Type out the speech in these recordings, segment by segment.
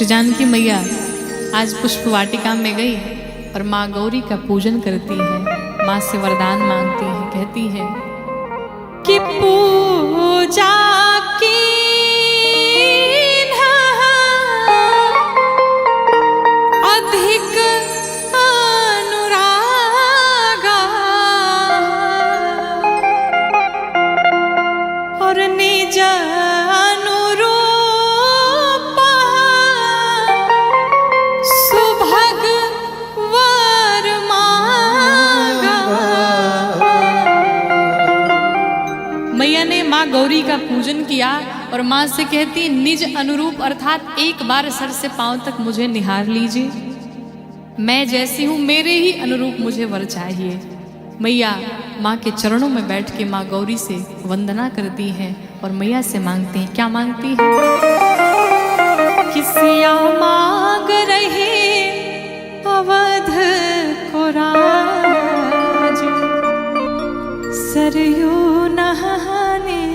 श्री जानकी मैया आज पुष्प वाटिका में गई और माँ गौरी का पूजन करती है, माँ से वरदान मांगती है, कहती है कि पूजा की अधिक अनुरागा और निज अनुरूप सुभग वर मांगा। मैया ने माँ गौरी का पूजन किया और माँ से कहती निज अनुरूप अर्थात एक बार सर से पांव तक मुझे निहार लीजिए, मैं जैसी हूं मेरे ही अनुरूप मुझे वर चाहिए। मैया माँ के चरणों में बैठ के माँ गौरी से वंदना करती है और मैया से मांगती है। क्या मांगती है? किसिया मांग रही अवध को राज, सरयू नहाने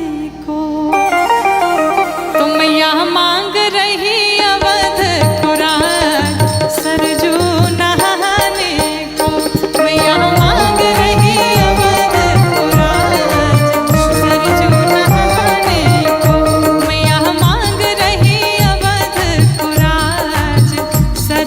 को। तो मैया मांग रही अवध को राज, सरयू नहाने को। मैया मांग रही अवध को राज, सरयू नहाने को। मैया मांग रही अवध को राज, सरयू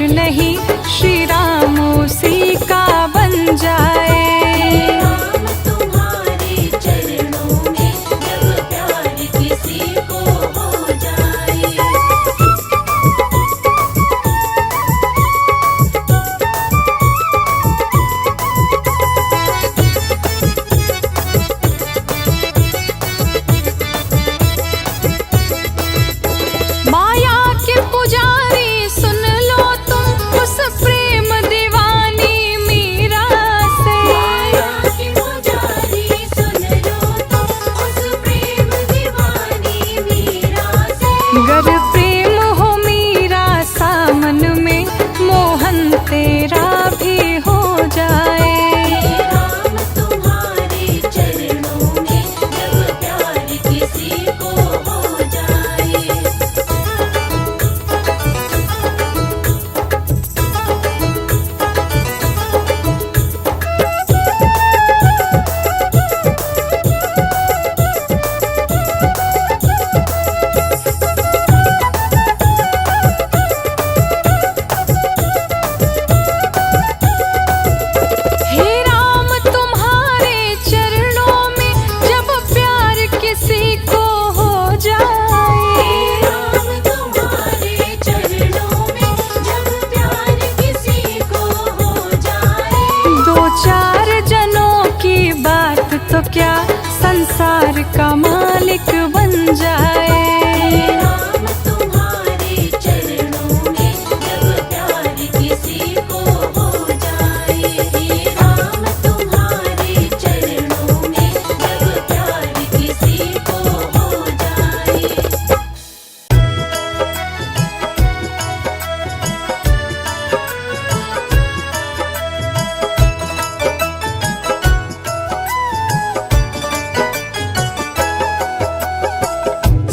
नहीं श्री राम उसी का बन जाए। गर प्रेम हो मीरा सा मन में, मोहन तेरा भी हो जाए। राम तुम्हारे चरणों में जब प्यार किसी को हो जाए। चार जनों की बात तो क्या संसार का मालिक बन जाए। राम तुम्हारे चरणों में जब प्यार किसी को हो जाए। राम तुम्हारे चरणों में जब प्यार किसी को हो जाए।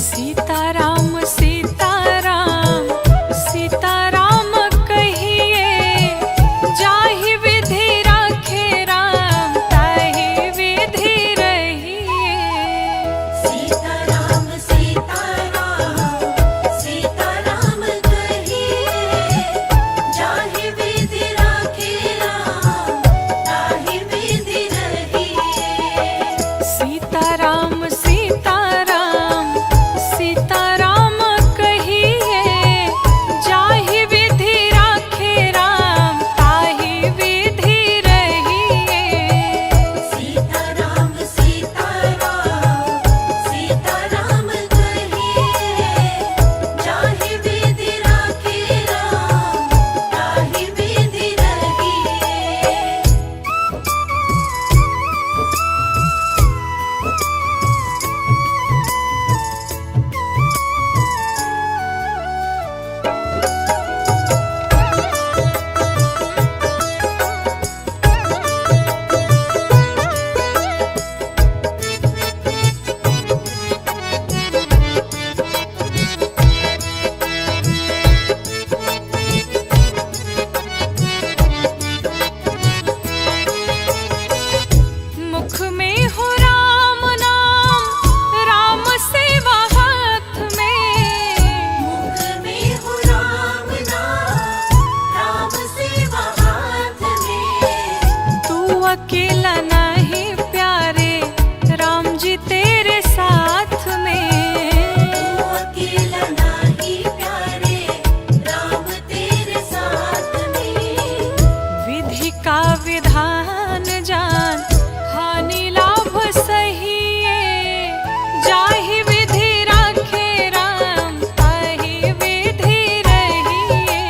सीताराम सीताराम सीताराम कहिए, जाहि विधि राखे राम ताहि विधि रहिए। सीताराम सीताराम सीताराम कहिए, जाहि विधि राखे राम ताहि विधि रहिए। सीताराम सीताराम सीताराम कहिए, जाहि विधि राखे राम ताहि विधि रहिए। सीताराम सीताराम सीताराम कहिए, जाहि विधि राखे राम ताहि विधि रहिए। मुख में हो राम नाम, राम सेवा हाथ में। मुख में हो राम नाम, राम सेवा हाथ में। तू अकेला नहीं प्यारे, राम जी तेरे साथ में। तू अकेला नहीं प्यारे, राम तेरे साथ में। विधि का विधान जान, हानि लाभ सहिए। जाहि विधि राखे राम ताहि विधि रहिए।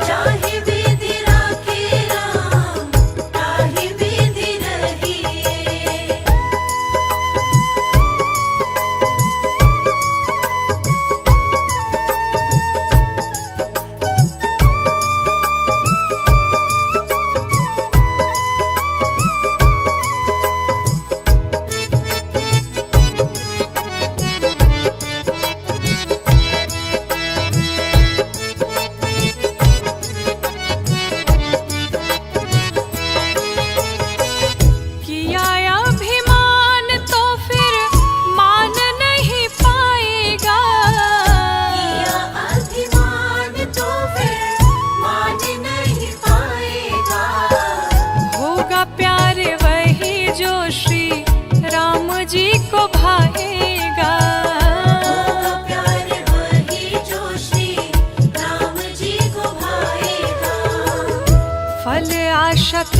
जाहि विधि राखे राम ताहि विधि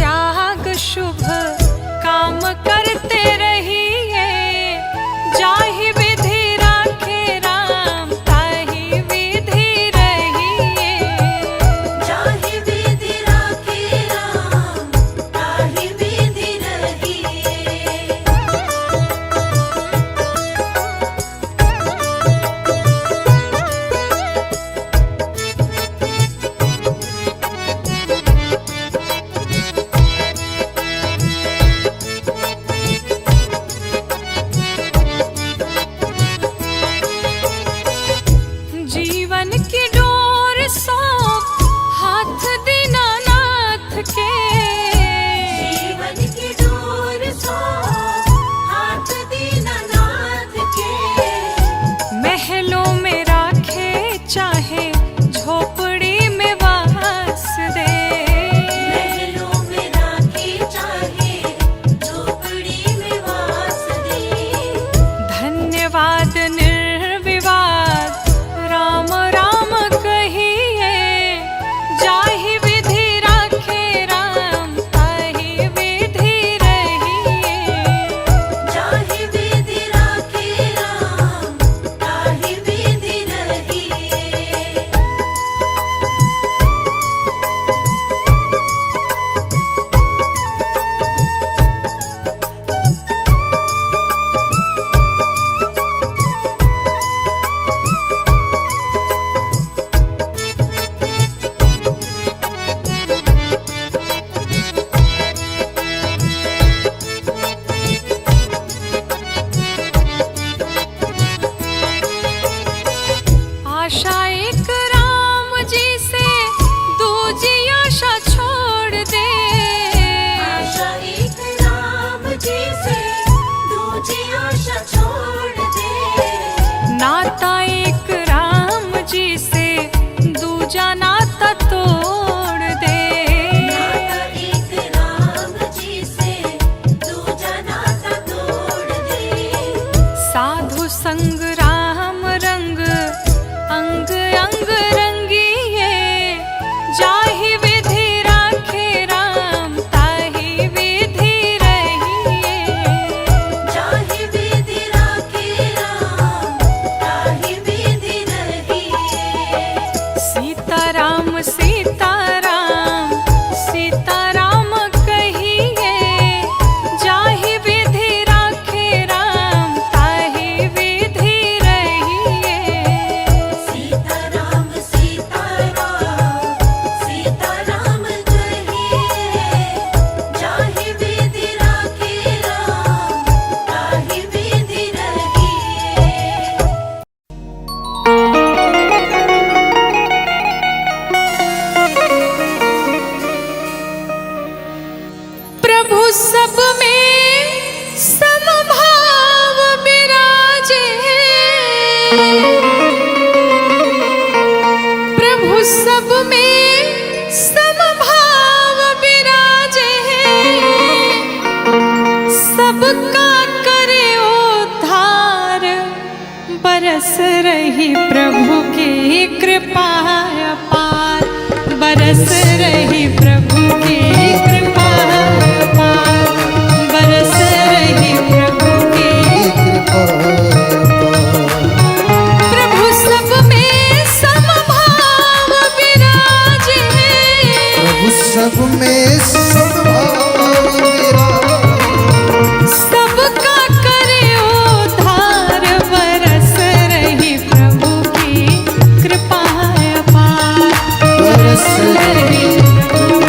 त्याग शुभ काम करते रहिए। जाहि विधि राखे राम ताहि विधि रहिए। जाहि विधि राखे राम ताहि विधि रहिए। जीवन की डोर सौंप हाथ दीनानाथ के। जीवन की डोर सौंप हाथ दीनानाथ के। महलों में राखे चाहे झोपड़ी में वास दे। महलों में राखे चाहे झोपड़ी में वास दे। धन्यवाद निर्विवाद राम राम कहिए। जाहि विधि राखे राम ताहि विधि रहिए। जाहि विधि राखे राम ताहि विधि रहिए। आशा एक राम जी से दूजी आशा छोड़ दे। आशा एक राम जी से दूजी आशा छोड़ दे। नाता एक राम जी से दूजा नाता तोड़ दे। नाता एक राम जी से दूजा नाता तोड़ दे। साधु संग राम रंग अंग अंग रंगिए। जाहि विधि राखे राम ताहि विधि रहिए। जाहि विधि राखे राम ताहि विधि रहिए। सीताराम सीताराम सीताराम कहिए। जाहि विधि राखे राम ताहि विधि रहिए। सीताराम सीताराम सीताराम कहिए। जाहि विधि राखे राम ताहि विधि रहिए। प्रभु सब में समभाव विराजे। प्रभु सब में समभाव विराजे। सबका करे उद्धार बरस रही प्रभु की कृपा अपार। बरस रही प्रभु की कृपा अपार। बरस रही प्रभु की। प्रभु सब में समभाव विराजे। प्रभु सब में समभाव विराजे। सबका करे उद्धार बरस रही प्रभु की कृपा अपार। बरस रही प्रभु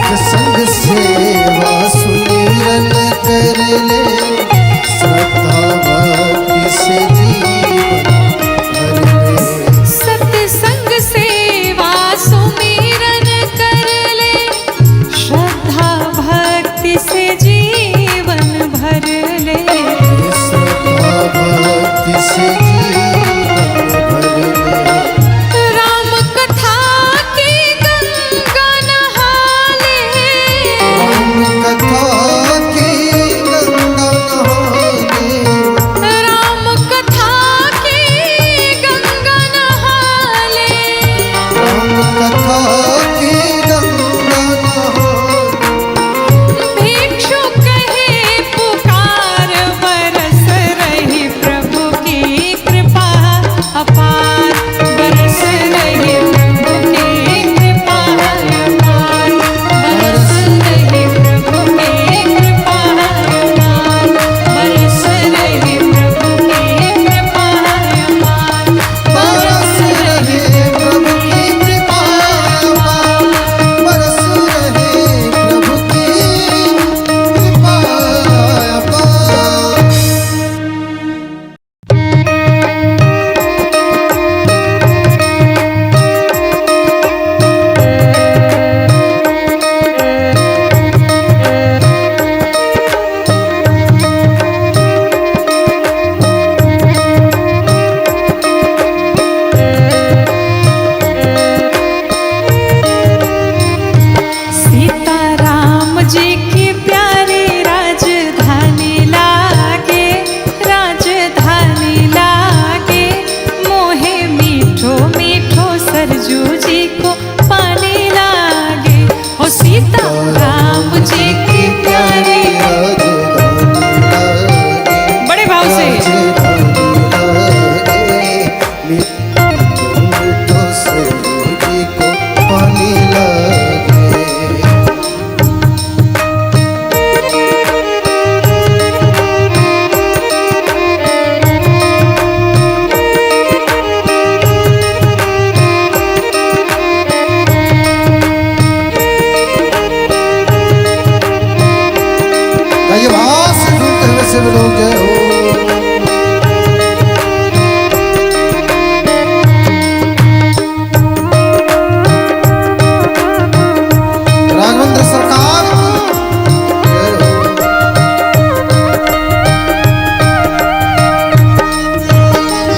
संग सेवा सुमिरन कर ले, श्रद्धा भक्ति से जीवन भर ले। सत्संग सेवा सुमिरन कर ले, श्रद्धा भक्ति से जीवन भर ले। श्रद्धा भक्ति से जीवन भर ले। राम कथा की गंगा नहा ले, राम कथा की गंगा नहा ले, राम कथा की गंगा नहा ले। राम कथा की गंगा नहा ले। भिक्षु कहे पुकार, बरस रही प्रभु की कृपा अपार, बरस रही प्रभु की कृपा अपार, बरस रही प्रभु की कृपा अपार, बरस रही प्रभु की कृपा अपार, बरस रहे प्रभु की कृपा अपार, बरस रहे प्रभु की कृपा अपार। सीता राम जी की प्यारी राजधानी लागे, राजधानी लागे। मोहे मीठो मीठो सरजू जी को पानी लागे। ओ सीता राम जी की प्यारी, बड़े भाव से मीठो से जी को पानी लगे। ये भाव से ढूंढते हुए सब लोग जय हो। राघवेंद्र सरकार की जय हो।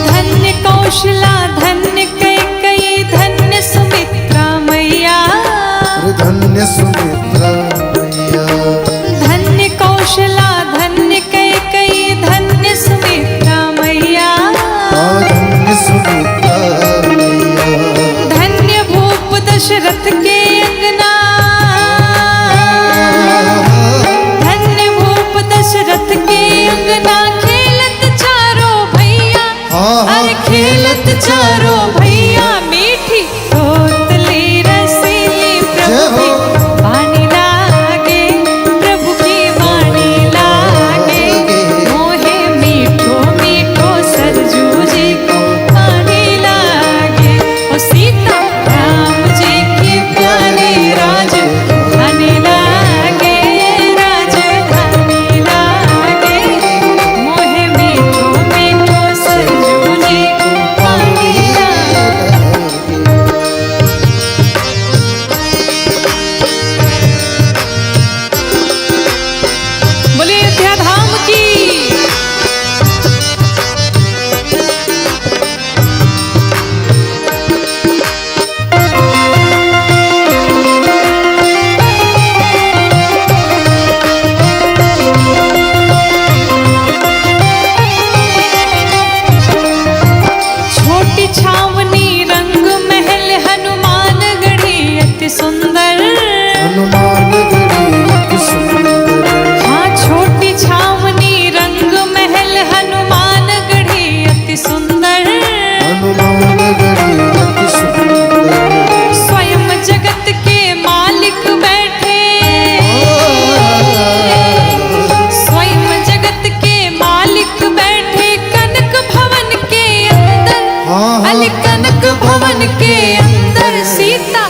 धन्य कौशला, धन्य कैकेयी, धन्य सुमित्रा मैया। धन्य सुमित्रा मैया, धन्य कौशला, धन्य कैकेयी, धन्य सुमित्रा मैया। धन्य सुमित्रा मैया। धन्य भूप दशरथ के अंगना, धन्य भूप दशरथ के अंगना। खेलत चारों भैया, अरे खेलत चारों भैया। मीठी तोतली रसीली प्रभु की वाणी लागे, प्रभु की वाणी लागे। मोहे मीठो मीठो सरजू जी को पानी लागे। ओ सीता राम जी की प्यारी राजधानी लागे, राजधानी लागे। मोहे मीठो मीठो सरजू जी को पानी लागे। बोलिए अयोध्या धाम की। छोटी छावनी रंग महल, हनुमान गढ़ी अति सुंदर। हनुमान गढ़ी अति सुंदर। हाँ, छोटी छावनी रंग महल, हनुमान गढ़ी अति सुंदर। हनुमान गढ़ी अति सुंदर। स्वयं जगत के मालिक बैठे, स्वयं जगत के मालिक बैठे। कनक भवन के अंदर, हाँ, हाँ। अली कनक भवन के अंदर। सीता